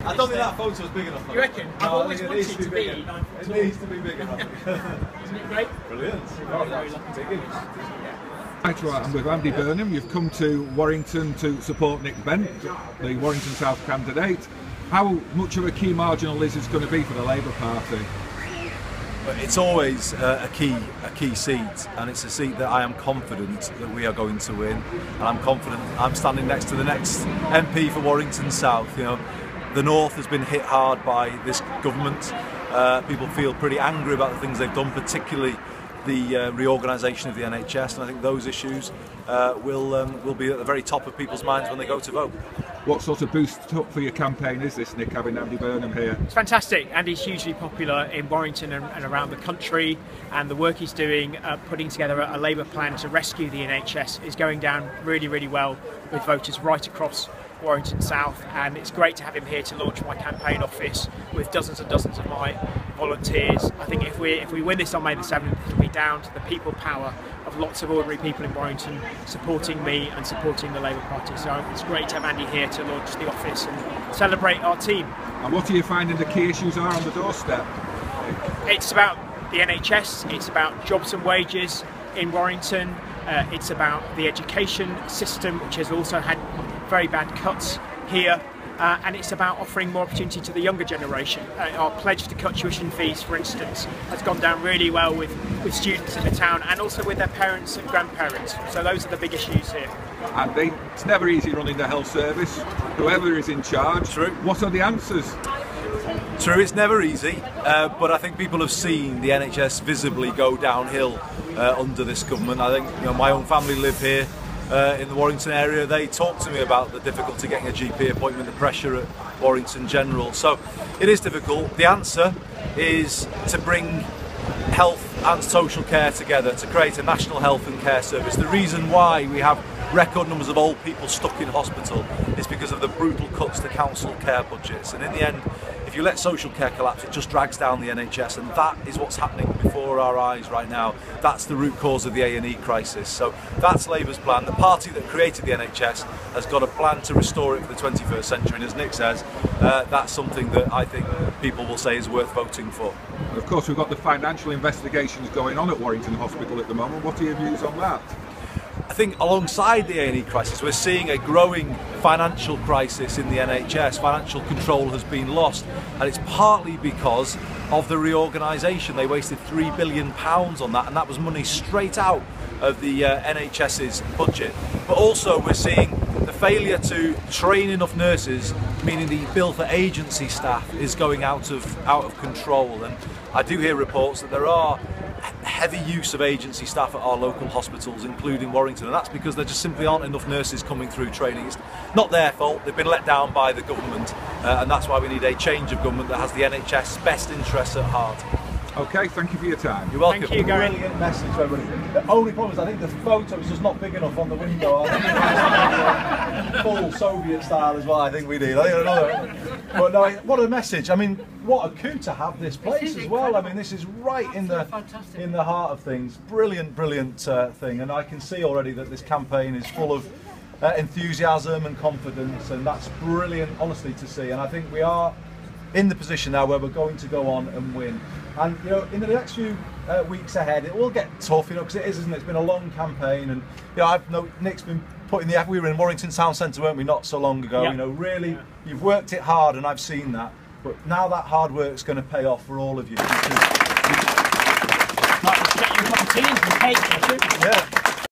I don't think that photo's big enough. You reckon? No, I've always wanted it to be 9 foot It tall. needs to be big enough. Isn't it great? Brilliant. Very, very lucky. Big Right, I'm with Andy Burnham. You've come to Warrington to support Nick Bent, the Warrington South candidate. How much of a key marginal is this going to be for the Labour Party? It's always a key seat, and it's a seat that I am confident that we are going to win. And I'm confident I'm standing next to the next MP for Warrington South. You know, the North has been hit hard by this government. People feel pretty angry about the things they've done, particularly the reorganisation of the NHS, and I think those issues will be at the very top of people's minds when they go to vote. What sort of boost up for your campaign is this, Nick, having Andy Burnham here? It's fantastic. Andy's hugely popular in Warrington and around the country, and the work he's doing, putting together a Labour plan to rescue the NHS, is going down really, really well with voters right across Warrington South, and it's great to have him here to launch my campaign office with dozens and dozens of my volunteers. I think if we win this on May the 7th, it'll be down to the people power of lots of ordinary people in Warrington supporting me and supporting the Labour Party. So it's great to have Andy here to launch the office and celebrate our team. And what are you finding the key issues are on the doorstep? It's about the NHS, it's about jobs and wages in Warrington, it's about the education system, which has also had very bad cuts here, and it's about offering more opportunity to the younger generation. Our pledge to cut tuition fees, for instance, has gone down really well with students in the town and also with their parents and grandparents. So those are the big issues here. Andy, it's never easy running the health service, whoever is in charge. True. What are the answers? True, it's never easy, but I think people have seen the NHS visibly go downhill under this government. I think my own family live here in the Warrington area. They talk to me about the difficulty getting a GP appointment, the pressure at Warrington General. So it is difficult. The answer is to bring health and social care together, to create a national health and care service. The reason why we have record numbers of old people stuck in hospital is because of the brutal cuts to council care budgets, and in the end, if you let social care collapse, it just drags down the NHS, and that is what's happening before our eyes right now. That's the root cause of the A&E crisis. So that's Labour's plan. The party that created the NHS has got a plan to restore it for the 21st century, and as Nick says, that's something that I think people will say is worth voting for. And of course, we've got the financial investigations going on at Warrington Hospital at the moment. What are your views on that? I think alongside the A&E crisis, we're seeing a growing financial crisis in the NHS. Financial control has been lost, and it's partly because of the reorganisation. They wasted £3 billion on that, and that was money straight out of the NHS's budget. But also we're seeing the failure to train enough nurses, meaning the bill for agency staff is going out of control. And I do hear reports that there are heavy use of agency staff at our local hospitals, including Warrington, and that's because there just simply aren't enough nurses coming through training. It's not their fault, they've been let down by the government, and that's why we need a change of government that has the NHS best interests at heart. Okay, thank you for your time. You're welcome. Thank you, Gary. Brilliant message to everybody. The only problem is I think the photo is just not big enough on the window. I think full Soviet style is what I think we need. I don't know. But no, what a message. I mean, what a coup to have this place as well. I mean, this is right in the heart of things. Brilliant, brilliant thing. And I can see already that this campaign is full of enthusiasm and confidence, and that's brilliant, honestly, to see. And I think we are in the position now where we're going to go on and win. And in the next few weeks ahead, it will get tough, because it is, isn't it? It's been a long campaign, and Nick's been putting the effort. We were in Warrington Town Centre, weren't we, not so long ago? Yep. Really, you've worked it hard, and I've seen that. But now that hard work's going to pay off for all of you. Might get you a cup of tea and some cake, Yeah.